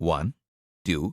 1, 2,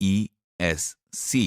ESC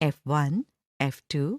F1, F2,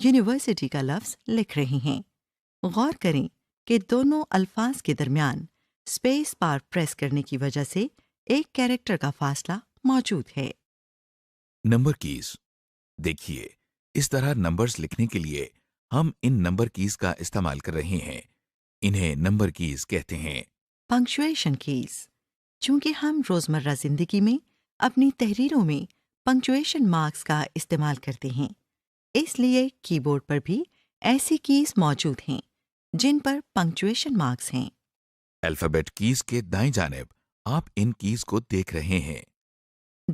university کا لفظ لکھ رہے ہیں۔ غور کریں کہ دونوں الفاظ کے درمیان اسپیس بار پریس کرنے کی وجہ سے ایک کیریکٹر کا فاصلہ موجود ہے۔ Number keys. دیکھیے، اس طرح نمبرز لکھنے کے لیے ہم ان نمبر کیز کا استعمال کر رہے ہیں۔ انہیں نمبر کیز کہتے ہیں۔ Punctuation keys. چونکہ ہم روزمرہ زندگی میں اپنی تحریروں میں پنکچویشن مارکس کا استعمال کرتے ہیں، اس لیے کی بورڈ پر بھی ایسی کیز موجود ہیں جن پر پنکچویشن مارکس ہیں۔ الفابیٹ کیز کے دائیں جانب آپ ان کیز کو دیکھ رہے ہیں۔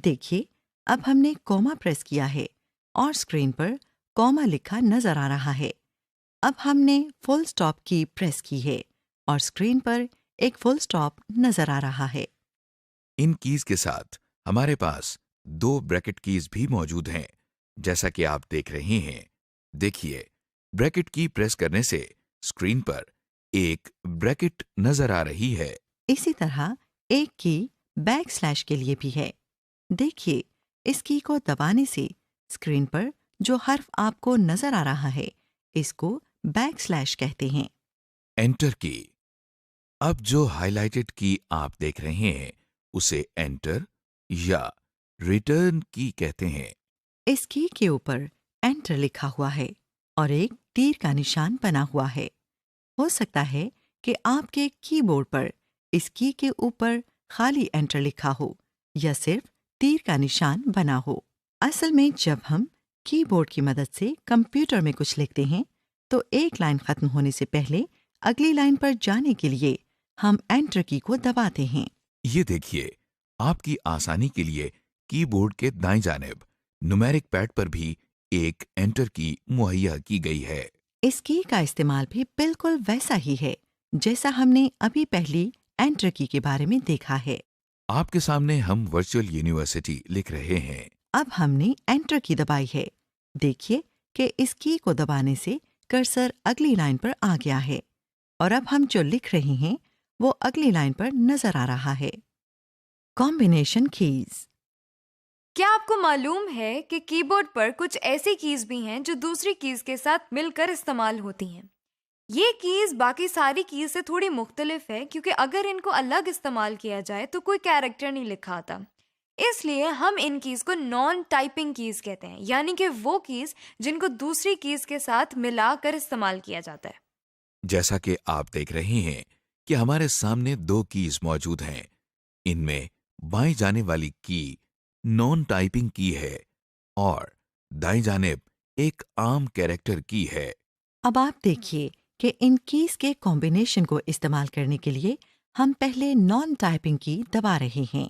دیکھیے، اب ہم نے کوما پریس کیا ہے اور اسکرین پر کوما لکھا نظر آ رہا ہے۔ اب ہم نے فل سٹاپ کی پریس کی ہے اور اسکرین پر ایک فل سٹاپ نظر آ رہا ہے۔ ان کیز کے ساتھ ہمارے پاس 2 بریکٹ کیز بھی موجود ہیں، جیسا کہ آپ دیکھ رہے ہیں۔ دیکھیے، بریکٹ کی پریس کرنے سے اسکرین پر ایک بریکٹ نظر آ رہی ہے۔ اسی طرح ایک کی بیک سلیش کے لیے بھی ہے۔ دیکھیے، اس کی کو دبانے سے اسکرین پر جو حرف آپ کو نظر آ رہا ہے اس کو بیک سلیش کہتے ہیں۔ انٹر کی۔ اب جو ہائی لائٹڈ کی آپ دیکھ رہے ہیں اسے انٹر یا ریٹرن کی کہتے ہیں۔ اس کی کے اوپر انٹر لکھا ہوا ہے اور ایک تیر کا نشان بنا ہوا ہے۔ ہو سکتا ہے کہ آپ کے کی بورڈ پر اس کی کے اوپر خالی انٹر لکھا ہو یا صرف تیر کا نشان بنا ہو۔ اصل میں جب ہم کی بورڈ کی مدد سے کمپیوٹر میں کچھ لکھتے ہیں تو ایک لائن ختم ہونے سے پہلے اگلی لائن پر جانے کے لیے ہم انٹر کی کو دباتے ہیں۔ یہ دیکھیے، آپ کی آسانی کے لیے کی بورڈ کے دائیں جانب نومیرک پیڈ پر بھی ایک انٹر کی مہیا کی گئی ہے۔ اس کی کا استعمال بھی بالکل ویسا ہی ہے جیسا ہم نے ابھی پہلی انٹر کی کے بارے میں دیکھا ہے۔ آپ کے سامنے ہم ورچوئل یونیورسٹی لکھ رہے ہیں۔ اب ہم نے انٹر کی دبائی ہے۔ دیکھیے کہ اس کی کو دبانے سے کرسر اگلی لائن پر آ گیا ہے اور اب ہم جو لکھ رہے ہیں وہ اگلی لائن پر نظر آ رہا ہے۔ Combination keys. کیا آپ کو معلوم ہے کہ کی بورڈ پر کچھ ایسی کیز بھی ہیں جو دوسری کیز کے ساتھ مل کر استعمال ہوتی ہیں؟ یہ کیز باقی ساری کیز سے تھوڑی مختلف ہے کیونکہ اگر ان کو الگ استعمال کیا جائے تو کوئی کیریکٹر نہیں لکھا آتا۔ اس لیے ہم ان کیز کو نان ٹائپنگ کیز کہتے ہیں، یعنی کہ وہ کیز جن کو دوسری کیز کے ساتھ ملا کر استعمال کیا جاتا ہے۔ جیسا کہ آپ دیکھ رہے ہیں کہ ہمارے سامنے 2 کیز موجود ہیں۔ ان میں بائیں جانے والی کی نان ٹائپنگ کی ہے اور دائیں جانب ایک عام کیریکٹر کی ہے۔ اب آپ دیکھیے کہ ان کیز کے کمبینیشن کو استعمال کرنے کے لیے ہم پہلے نان ٹائپنگ کی دبا رہے ہیں۔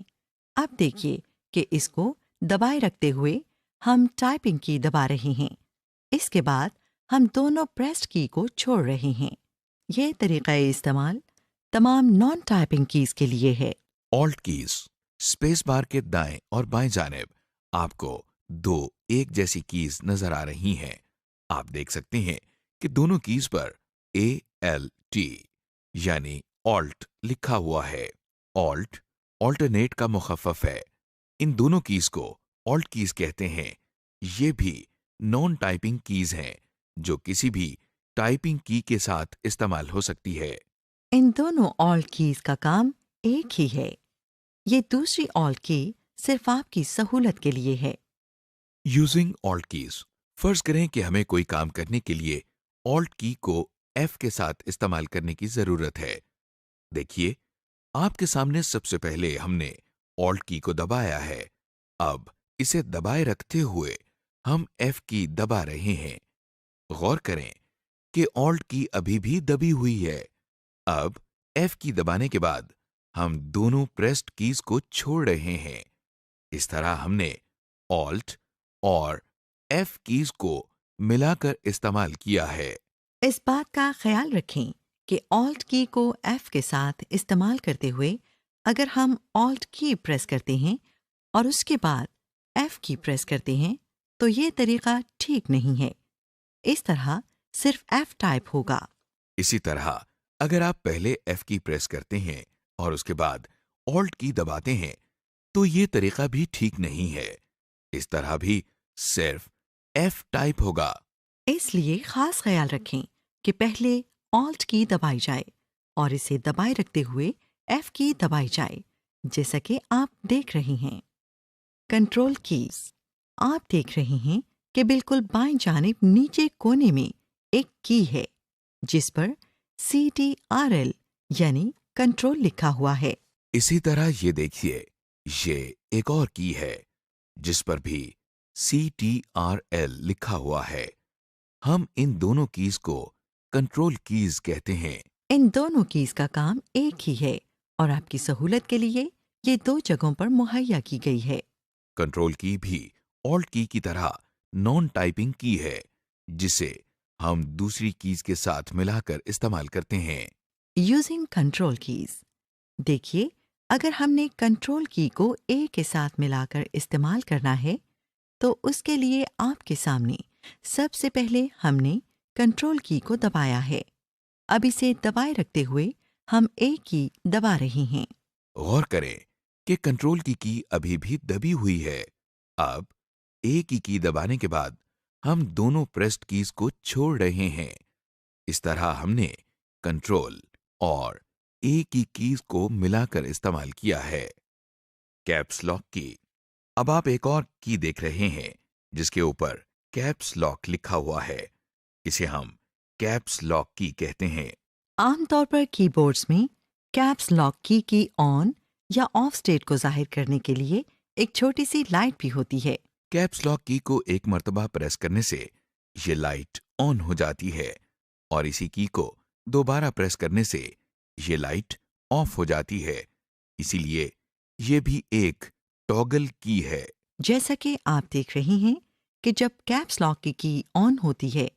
اب دیکھیے کہ اس کو دبائے رکھتے ہوئے ہم ٹائپنگ کی دبا رہے ہیں۔ اس کے بعد ہم دونوں پریسڈ کی کو چھوڑ رہے ہیں۔ یہ طریقہ استعمال تمام نان ٹائپنگ کیز کے لیے ہے۔ Alt keys. اسپیس بار کے دائیں اور بائیں جانب آپ کو 2 ایک جیسی کیز نظر آ رہی ہیں۔ آپ دیکھ سکتے ہیں کہ دونوں کیز پر ALT یعنی آلٹ لکھا ہوا ہے۔ آلٹ آلٹرنیٹ کا مخفف ہے۔ ان دونوں کیز کو آلٹ کیز کہتے ہیں۔ یہ بھی نان ٹائپنگ کیز ہیں جو کسی بھی ٹائپنگ کی کے ساتھ استعمال ہو سکتی ہے۔ ان دونوں آلٹ کیز کا کام ایک ہی ہے۔ یہ دوسری آلٹ کی صرف آپ کی سہولت کے لیے ہے۔ Using alt keys. فرض کریں کہ ہمیں کوئی کام کرنے کے لیے آلٹ کی کو F کے ساتھ استعمال کرنے کی ضرورت ہے۔ دیکھیے، آپ کے سامنے سب سے پہلے ہم نے آلٹ کی کو دبایا ہے۔ اب اسے دبائے رکھتے ہوئے ہم F کی دبا رہے ہیں۔ غور کریں کہ آلٹ کی ابھی بھی دبی ہوئی ہے۔ اب F کی دبانے کے بعد ہم دونوں پریسڈ کیز کو چھوڑ رہے ہیں۔ اس طرح ہم نے آلٹ اور F کیز کو ملا کر استعمال کیا ہے۔ اس بات کا خیال رکھیں کہ آلٹ کی کو F کے ساتھ استعمال کرتے ہوئے اگر ہم آلٹ کی پریس کرتے ہیں اور اس کے بعد F کی پریس کرتے ہیں تو یہ طریقہ ٹھیک نہیں ہے۔ اس طرح صرف F ٹائپ ہوگا۔ اسی طرح اگر آپ پہلے F کی پریس کرتے ہیں اور اس کے بعد آلٹ کی دباتے ہیں تو یہ طریقہ بھی ٹھیک نہیں ہے۔ اس طرح بھی صرف F ٹائپ ہوگا۔ اس لیے خاص خیال رکھیں کہ پہلے Alt کی دبائی جائے اور اسے دبائے رکھتے ہوئے F کی دبائی جائے، جیسا کہ آپ دیکھ رہے ہیں۔ کنٹرول کیز، آپ دیکھ رہے ہیں کہ بالکل بائیں جانب نیچے کونے میں ایک کی ہے جس پر CTRL یعنی کنٹرول لکھا ہوا ہے۔ اسی طرح یہ دیکھیے، یہ ایک اور کی ہے جس پر بھی CTRL لکھا ہوا ہے۔ ہم ان دونوں کیز کو کنٹرول کیز کہتے ہیں۔ ان دونوں کیز کا کام ایک ہی ہے اور آپ کی سہولت کے لیے یہ دو جگہوں پر مہیا کی گئی ہے۔ کنٹرول کی بھی Alt کی طرح نان ٹائپنگ کی ہے جسے ہم دوسری کیز کے ساتھ ملا کر استعمال کرتے ہیں۔ یوزنگ کنٹرول کیز، دیکھیے اگر ہم نے کنٹرول کی کو اے کے ساتھ ملا کر استعمال کرنا ہے تو اس کے لیے آپ کے سامنے سب سے پہلے ہم نے کنٹرول کی کو دبایا ہے۔ اب اسے دبائے رکھتے ہوئے ہم اے کی دبا رہے ہیں۔ غور کریں کہ کنٹرول کی ابھی بھی دبی ہوئی ہے۔ اب اے کی دبانے کے بعد ہم دونوں پریسڈ کیز کو چھوڑ رہے ہیں۔ اس طرح ہم نے کنٹرول اور اے کی کیز کو ملا کر استعمال کیا ہے۔ کیپس لاک کی، اب آپ ایک اور کی دیکھ رہے ہیں جس کے اوپر کیپس لاک لکھا ہوا ہے۔ اسے ہم کیپس لاک کی کہتے ہیں۔ عام طور پر کی بورڈز میں کیپس لاک کی آن یا آف اسٹیٹ کو ظاہر کرنے کے لیے ایک چھوٹی سی لائٹ بھی ہوتی ہے۔ کیپس لاک کی کو ایک مرتبہ پریس کرنے سے یہ لائٹ آن ہو جاتی ہے اور اسی کی کو دوبارہ پریس کرنے سے یہ لائٹ آف ہو جاتی ہے۔ اسی لیے یہ بھی ایک ٹاگل کی ہے۔ جیسا کہ آپ دیکھ رہے ہیں کہ جب کیپس لاک کی آن ہوتی ہے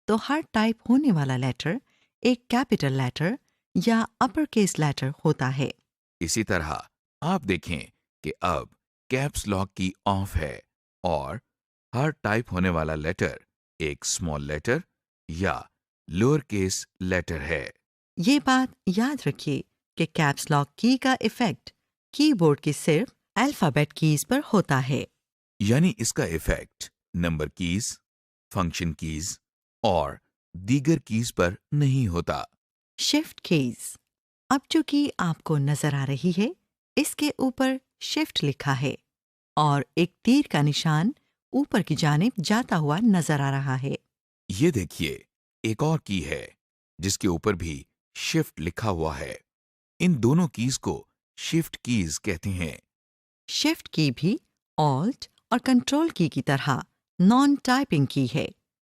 تو ہر ٹائپ ہونے والا لیٹر ایک کیپٹل لیٹر یا اپر کیس لیٹر ہوتا ہے۔ اسی طرح آپ دیکھیں کہ اب کیپس لاک کی آف ہے اور ہر ٹائپ ہونے والا لیٹر ایک اسمال لیٹر یا لوور کیس لیٹر ہے۔ یہ بات یاد رکھیے کہ کیپس لاک کی کا ایفیکٹ کی بورڈ کی صرف الفابیٹ کیز پر ہوتا ہے، یعنی اس کا effect number keys, function keys اور دیگر کیز پر نہیں ہوتا۔ شفٹ کیز، اب جو کی آپ کو نظر آ رہی ہے اس کے اوپر شفٹ لکھا ہے اور ایک تیر کا نشان اوپر کی جانب جاتا ہوا نظر آ رہا ہے۔ یہ دیکھیے ایک اور کی ہے جس کے اوپر بھی شفٹ لکھا ہوا ہے۔ ان دونوں کیز کو شفٹ کیز کہتے ہیں۔ شفٹ کی بھی آلٹ اور کنٹرول کی طرح نان ٹائپنگ کی ہے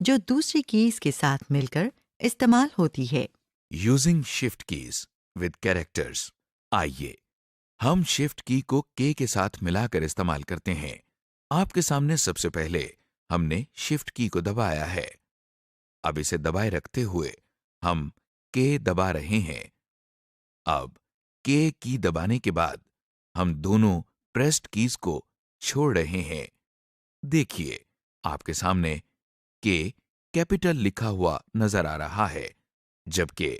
جو دوسری کیز کے ساتھ مل کر استعمال ہوتی ہے۔ Using shift keys with characters, آئیے ہم شفٹ کی کو کے ساتھ ملا کر استعمال کرتے ہیں۔ آپ کے سامنے سب سے پہلے ہم نے شفٹ کی کو دبایا ہے۔ اب اسے دبائے رکھتے ہوئے ہم کے دبا رہے ہیں۔ اب کے کی دبانے کے بعد ہم دونوں پریسڈ کیز کو چھوڑ رہے ہیں۔ دیکھیے آپ کے سامنے کے کیپٹل لکھا ہوا نظر آ رہا ہے جبکہ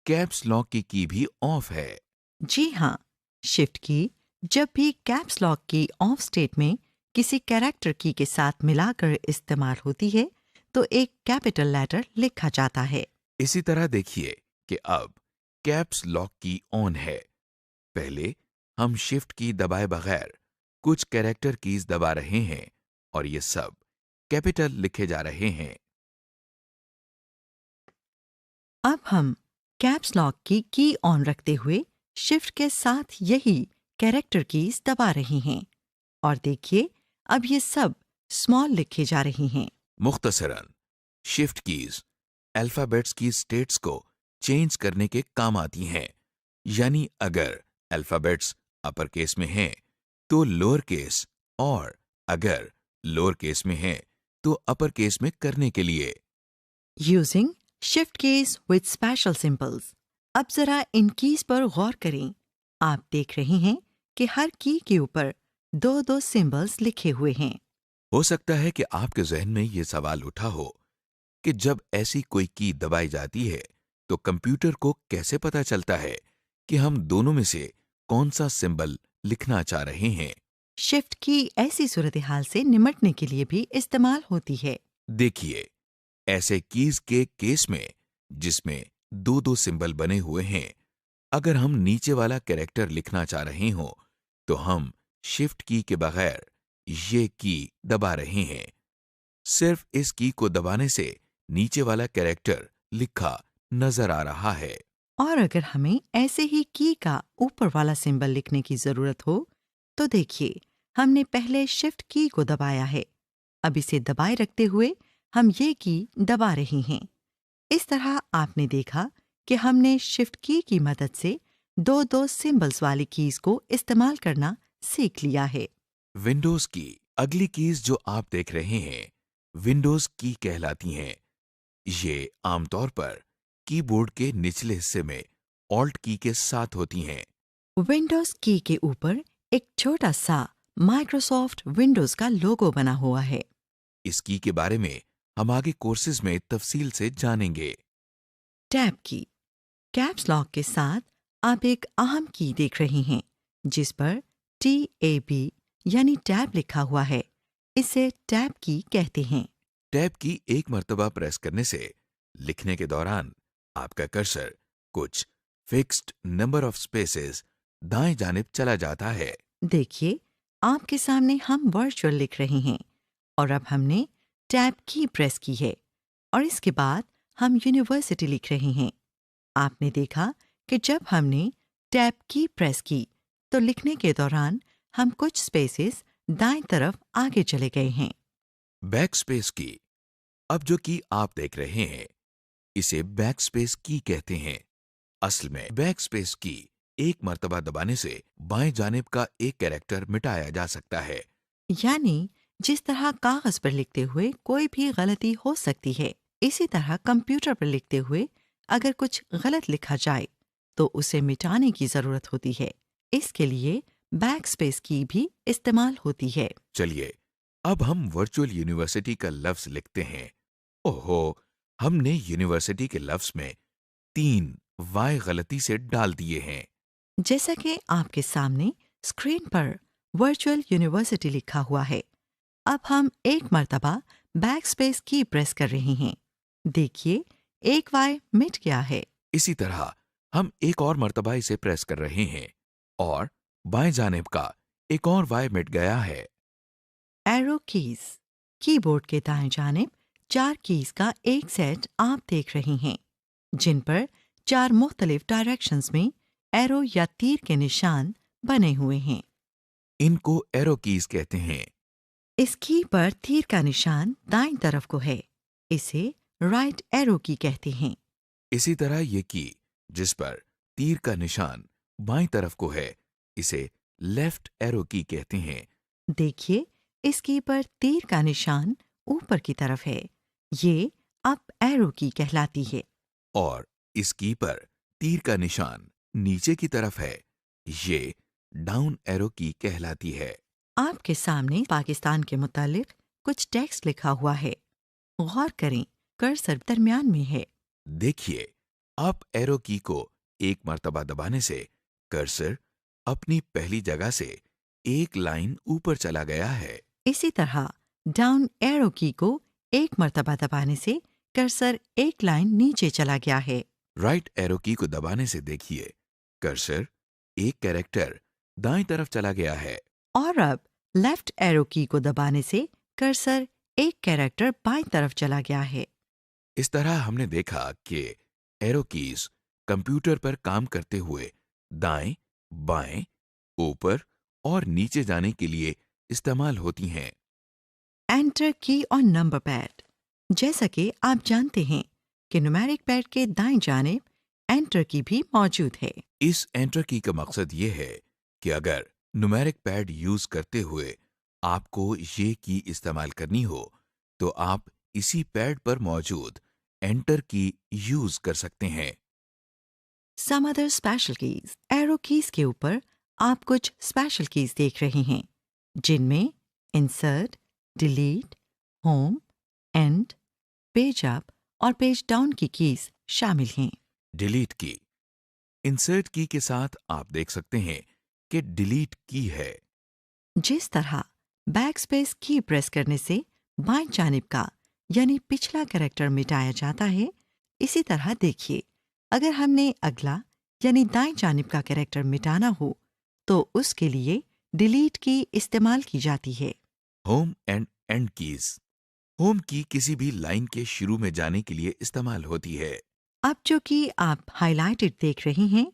کیپس لاک کی بھی آف ہے۔ جی ہاں، شفٹ کی جب بھی کیپس لاک کی آف اسٹیٹ میں کسی کیریکٹر کی کے ساتھ ملا کر استعمال ہوتی ہے تو ایک کیپٹل لیٹر لکھا جاتا ہے۔ اسی طرح دیکھیے کہ اب کیپس لاک کی آن ہے۔ پہلے ہم شفٹ کی دبائے بغیر کچھ کیریکٹر کیز دبا رہے ہیں اور یہ سب کیپٹل لکھے جا رہے ہیں۔ اب ہم کیپس لاک کی آن رکھتے ہوئے شفٹ کے ساتھ یہی کیریکٹر کیز دبا رہے ہیں اور دیکھیے اب یہ سب اسمال لکھے جا رہے ہیں۔ مختصراً شفٹ کیز الفابیٹس کی اسٹیٹس کو چینج کرنے کے کام آتی ہیں، یعنی اگر الفابیٹس اپر کیس میں ہیں تو لوور کیس اور اگر لوور کیس میں ہیں تو اپر کیس میں کرنے کے لیے۔ Using shift keys with special symbols, اب ذرا ان کیز پر غور کریں۔ آپ دیکھ رہے ہیں کہ ہر کی کے اوپر دو دو سمبلز لکھے ہوئے ہیں۔ ہو سکتا ہے کہ آپ کے ذہن میں یہ سوال اٹھا ہو کہ جب ایسی کوئی کی دبائی جاتی ہے تو کمپیوٹر کو کیسے پتا چلتا ہے کہ ہم دونوں میں سے کون سا سمبل لکھنا چاہ رہے ہیں؟ شفٹ کی ایسی صورتحال سے نمٹنے کے لیے بھی استعمال ہوتی ہے۔ دیکھیے ایسے کیز کے کیس میں جس میں دو دو سمبل بنے ہوئے ہیں، اگر ہم نیچے والا کریکٹر لکھنا چاہ رہے ہوں تو ہم شفٹ کی کے بغیر یہ کی دبا رہے ہیں۔ صرف اس کی کو دبانے سے نیچے والا کریکٹر لکھا نظر آ رہا ہے۔ اور اگر ہمیں ایسے ہی کی کا اوپر والا سمبل لکھنے کی ضرورت ہو تو دیکھیے ہم نے پہلے شفٹ کی کو دبایا ہے، اب اسے دبائے رکھتے ہوئے ہم یہ کی دبا رہے ہیں۔ اس طرح آپ نے دیکھا کہ ہم نے شفٹ کی مدد سے دو دو سمبلز والی کیز کو استعمال کرنا سیکھ لیا ہے۔ ونڈوز کی اگلی کیز جو آپ دیکھ رہے ہیں ونڈوز کی کہلاتی ہیں۔ یہ عام طور پر کی بورڈ کے نچلے حصے میں آلٹ کی کے ساتھ ہوتی ہیں۔ ونڈوز کی کے اوپر ایک چھوٹا سا مائکروسافٹ ونڈوز کا لوگو بنا ہوا ہے۔ اس کی کے بارے میں ہم آگے کورسز میں تفصیل سے جانیں گے۔ ٹیب کی کیپس لاک کے ساتھ آپ ایک اہم کی دیکھ رہے ہیں جس پر TAB یعنی ٹیب لکھا ہوا ہے، اسے ٹیب کی کہتے ہیں۔ ٹیب کی ایک مرتبہ پریس کرنے سے لکھنے کے دوران آپ کا کرسر کچھ فکسڈ نمبر آف سپیسز دائیں جانب چلا جاتا ہے۔ دیکھیے آپ کے سامنے ہم ورچوئل لکھ رہے ہیں اور اب ہم نے ٹیب کی پریس کی ہے اور اس کے بعد ہم یونیورسٹی لکھ رہے ہیں۔ آپ نے دیکھا کہ جب ہم نے ٹیب کی پریس کی تو لکھنے کے دوران ہم کچھ سپیسز دائیں طرف آگے چلے گئے ہیں۔ بیک سپیس کی اب جو کی آپ دیکھ رہے ہیں اسے بیک سپیس کی کہتے ہیں۔ اصل میں بیک سپیس کی ایک مرتبہ دبانے سے بائیں جانب کا ایک کریکٹر مٹایا جا سکتا ہے۔ یعنی جس طرح کاغذ پر لکھتے ہوئے کوئی بھی غلطی ہو سکتی ہے، اسی طرح کمپیوٹر پر لکھتے ہوئے اگر کچھ غلط لکھا جائے تو اسے مٹانے کی ضرورت ہوتی ہے۔ اس کے لیے بیک سپیس کی بھی استعمال ہوتی ہے۔ چلیے اب ہم ورچوئل یونیورسٹی کا لفظ لکھتے ہیں۔ اوہو، ہم نے یونیورسٹی کے لفظ میں 3 وائے غلطی سے ڈال دیے ہیں۔ جیسا کہ آپ کے سامنے اسکرین پر ورچوئل یونیورسٹی لکھا ہوا ہے، اب ہم ایک مرتبہ بیک سپیس کی پریس کر رہے ہیں۔ دیکھیے ایک وائی مٹ گیا ہے۔ اسی طرح ہم ایک اور مرتبہ اسے پریس کر رہے ہیں اور بائیں جانب کا ایک اور وائے مٹ گیا ہے۔ ایرو کیز کی بورڈ کے دائیں جانب 4 کیز کا ایک سیٹ آپ دیکھ رہے ہیں جن پر 4 مختلف ڈائریکشنز میں ایرو یا تیر کے نشان بنے ہوئے ہیں۔ ان کو ایرو کیز کہتے ہیں۔ اس کی پر تیر کا نشان دائیں طرف کو ہے، اسے رائٹ ایرو کی کہتے ہیں۔ اسی طرح یہ کی جس پر تیر کا نشان بائیں طرف کو ہے اسے لیفٹ ایرو کی کہتے ہیں۔ دیکھیے اس کی پر تیر کا نشان اوپر کی طرف ہے، یہ اپ ایرو کی کہلاتی ہے۔ اور اس کی پر تیر کا نشان نیچے کی طرف ہے، یہ ڈاؤن ایرو کی کہلاتی ہے۔ آپ کے سامنے پاکستان کے متعلق کچھ ٹیکسٹ لکھا ہوا ہے، غور کریں کرسر درمیان میں ہے۔ دیکھیے اپ ایرو کی کو ایک مرتبہ دبانے سے کرسر اپنی پہلی جگہ سے ایک لائن اوپر چلا گیا ہے۔ اسی طرح ڈاؤن ایرو کی کو ایک مرتبہ دبانے سے کرسر ایک لائن نیچے چلا گیا ہے۔ رائٹ ایرو کی کو دبانے سے دیکھیے کرسر ایک کریکٹر دائیں طرف چلا گیا ہے۔ اور اب لیفٹ ایرو کی کو دبانے سے کرسر ایک کیریکٹر بائیں طرف چلا گیا ہے۔ اس طرح ہم نے دیکھا کہ ایرو کیز کمپیوٹر پر کام کرتے ہوئے دائیں، بائیں، اوپر اور نیچے جانے کے لیے استعمال ہوتی ہیں۔ انٹر کی اور نمبر پیڈ، جیسا کہ آپ جانتے ہیں کہ نیومیرک پیڈ کے دائیں جانب انٹر کی بھی موجود ہے۔ اس انٹر کی کا مقصد یہ ہے کہ اگر نیومیرک پیڈ یوز کرتے ہوئے آپ کو یہ کی استعمال کرنی ہو تو آپ اسی پیڈ پر موجود انٹر کی یوز کر سکتے ہیں۔ Some other special keys, arrow keys کے اوپر آپ کچھ اسپیشل کیز دیکھ رہے ہیں جن میں insert, delete, home, end, page up اور پیج ڈاؤن کی کیز شامل ہیں۔ ڈیلیٹ کی انسرٹ کی کے ساتھ آپ دیکھ سکتے ہیں کہ ڈیلیٹ کی ہے۔ جس طرح بیک سپیس کی پریس کرنے سے بائیں جانب کا یعنی پچھلا کریکٹر مٹایا جاتا ہے، اسی طرح دیکھیے اگر ہم نے اگلا یعنی دائیں جانب کا کریکٹر مٹانا ہو تو اس کے لیے ڈیلیٹ کی استعمال کی جاتی ہے۔ Home and and keys. Home کی کسی بھی لائن کے شروع میں جانے کے لیے استعمال ہوتی ہے۔ اب جو کی آپ ہائی لائٹڈ دیکھ رہے ہیں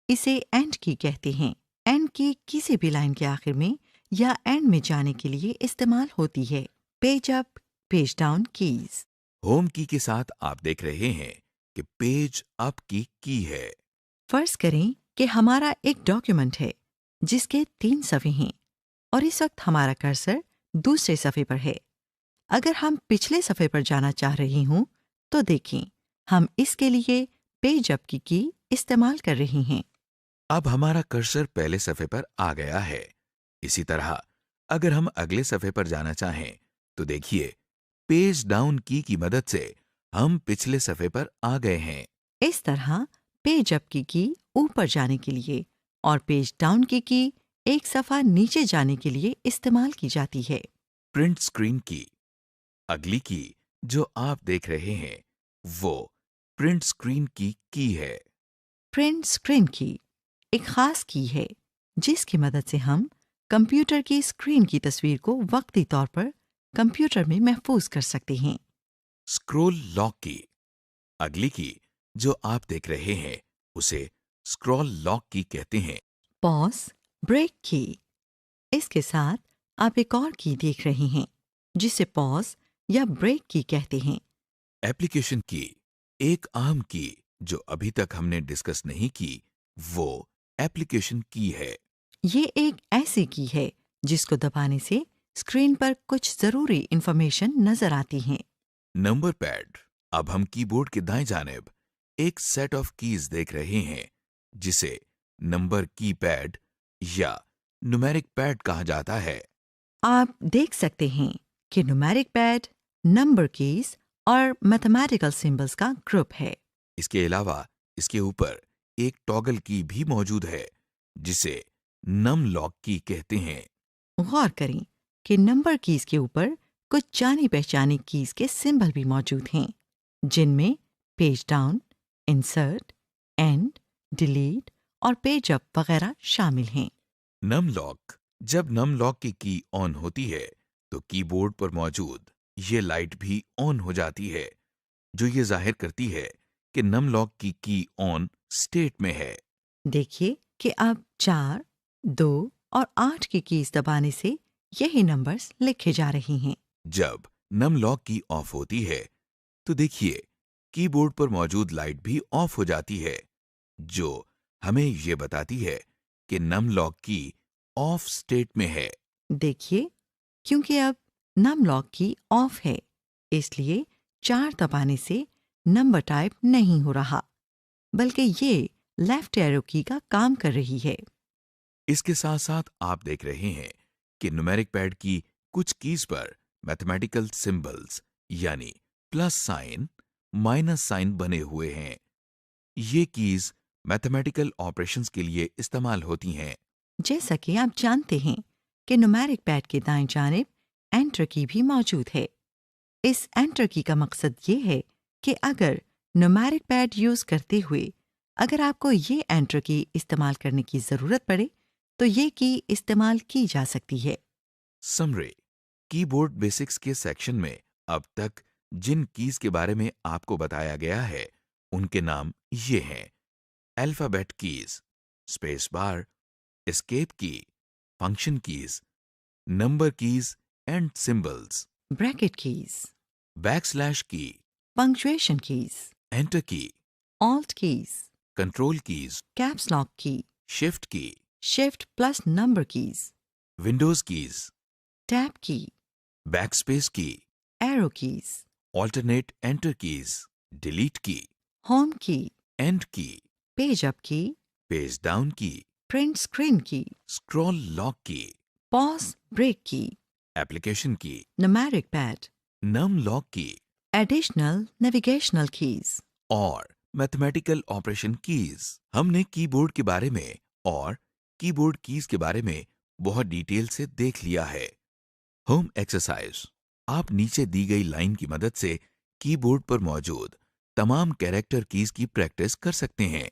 اسے اینڈ کی کہتے ہیں۔ اینڈ کی کسی بھی لائن کے آخر میں یا اینڈ میں جانے کے لیے استعمال ہوتی ہے۔ پیج اپ، پیج ڈاؤن کیز۔ ہوم کی کے ساتھ آپ دیکھ رہے ہیں کہ پیج اپ کی ہے۔ فرض کریں کہ ہمارا ایک ڈاکیومنٹ ہے جس کے 3 صفحے ہیں اور اس وقت ہمارا کرسر دوسرے صفحے پر ہے۔ اگر ہم پچھلے صفحے پر جانا چاہ رہے ہوں تو دیکھیں ہم اس کے لیے پیج اپ کی استعمال کر رہے ہیں۔ اب ہمارا کرسر پہلے صفحے پر آ گیا ہے۔ اسی طرح اگر ہم اگلے صفحے پر جانا چاہیں تو دیکھیے پیج ڈاؤن کی مدد سے ہم پچھلے صفحے پر آ گئے ہیں۔ اس طرح پیج اپ کی اوپر جانے کے لیے اور پیج ڈاؤن کی ایک صفحہ نیچے جانے کے لیے استعمال کی جاتی ہے۔ پرنٹ اسکرین کی۔ اگلی کی جو آپ دیکھ رہے ہیں وہ پرنٹ اسکرین کی ہے۔ پرنٹ اسکرین کی ایک خاص کی ہے جس کی مدد سے ہم کمپیوٹر کی اسکرین کی تصویر کو وقتی طور پر کمپیوٹر میں محفوظ کر سکتے ہیں۔ اسکرول لاک کی۔ اگلی کی جو آپ دیکھ رہے ہیں اسے اسکرول لاک کی کہتے ہیں۔ پاز، بریک کی۔ اس کے ساتھ آپ ایک اور کی دیکھ رہے ہیں جسے پاز یا بریک کی کہتے ہیں۔ ایپلیکیشن کی۔ ایک عام کی جو ابھی تک ہم نے ڈسکس نہیں کی وہ ایپلیکیشن کی ہے۔ یہ ایک ایسی کی ہے جس کو دبانے سے اسکرین پر کچھ ضروری انفارمیشن نظر آتی ہیں۔ Number pad. اب ہم کی بورڈ کے دائیں جانب ایک سیٹ آف کیز دیکھ رہے ہیں جسے نمبر کی پیڈ یا نومیرک پیڈ کہا جاتا ہے۔ آپ دیکھ سکتے ہیں کہ نومیرک پیڈ، نمبر کیز اور میتھمیٹیکل سمبلز کا گروپ ہے۔ اس کے علاوہ اس کے اوپر ایک ٹاگل کی بھی موجود ہے جسے نم لاک کی کہتے ہیں۔ غور کریں کہ نمبر کیز کے اوپر کچھ جانی پہچانی کیز کے سمبل بھی موجود ہیں جن میں page down, insert, and, delete اور پیج اپ وغیرہ شامل ہیں۔ نم لاک۔ جب نم لاک کی آن ہوتی ہے تو کی بورڈ پر موجود یہ لائٹ بھی آن ہو جاتی ہے جو یہ ظاہر کرتی ہے کہ نم لاک کی آن اسٹیٹ میں ہے۔ دیکھیے کہ اب 4، 2 اور 8 کی کیز دبانے سے یہی نمبرز لکھے جا رہے ہیں۔ جب نم لاک کی آف ہوتی ہے تو دیکھیے کی بورڈ پر موجود لائٹ بھی آف ہو جاتی ہے جو ہمیں یہ بتاتی ہے کہ نم لاک کی آف اسٹیٹ میں ہے۔ دیکھیے کیونکہ اب نم لاک کی آف ہے اس لیے 4 دبانے سے نمبر ٹائپ نہیں ہو رہا بلکہ یہ لیفٹ ایرو کی کا کام کر رہی ہے۔ اس کے ساتھ ساتھ آپ دیکھ رہے ہیں کہ نومیرک پیڈ کی کچھ کیز پر میتھمیٹیکل سمبلز یعنی پلس سائن، مائنس سائن بنے ہوئے ہیں۔ یہ کیز میتھمیٹیکل آپریشنز کے لیے استعمال ہوتی ہیں۔ جیسا کہ آپ جانتے ہیں کہ نومیرک پیڈ کے دائیں جانب انٹر کی بھی موجود ہے۔ اس انٹر کی کا مقصد یہ ہے کہ اگر نومیرک پیڈ یوز کرتے ہوئے اگر آپ کو یہ انٹر کی استعمال کرنے کی ضرورت پڑے تو یہ کی استعمال کی جا سکتی ہے۔ سمری۔ کی بورڈ بیسکس کے سیکشن میں اب تک جن کیز کے بارے میں آپ کو بتایا گیا ہے ان کے نام یہ ہیں: alphabet keys, space bar, escape key, function keys, number keys and symbols, bracket keys, backslash key, punctuation keys, enter key, alt keys, control keys, caps lock key, shift key, shift plus number keys, Windows keys, tab key, backspace key, arrow keys, alternate enter keys, delete key, home key, end key, page up key, page down key, print screen key, scroll lock key, pause break کی، application کی، numeric paid, نم lock کی additional navigational keys. اور mathematical operation keys. ہم نے کی board کے بارے میں اور کی بورڈ کیز کے بارے میں بہت ڈیٹیل سے دیکھ لیا ہے۔ Home exercise. آپ نیچے دی گئی لائن کی مدد سے کی بورڈ پر موجود تمام کیریکٹر کیز کی پریکٹس کر سکتے ہیں۔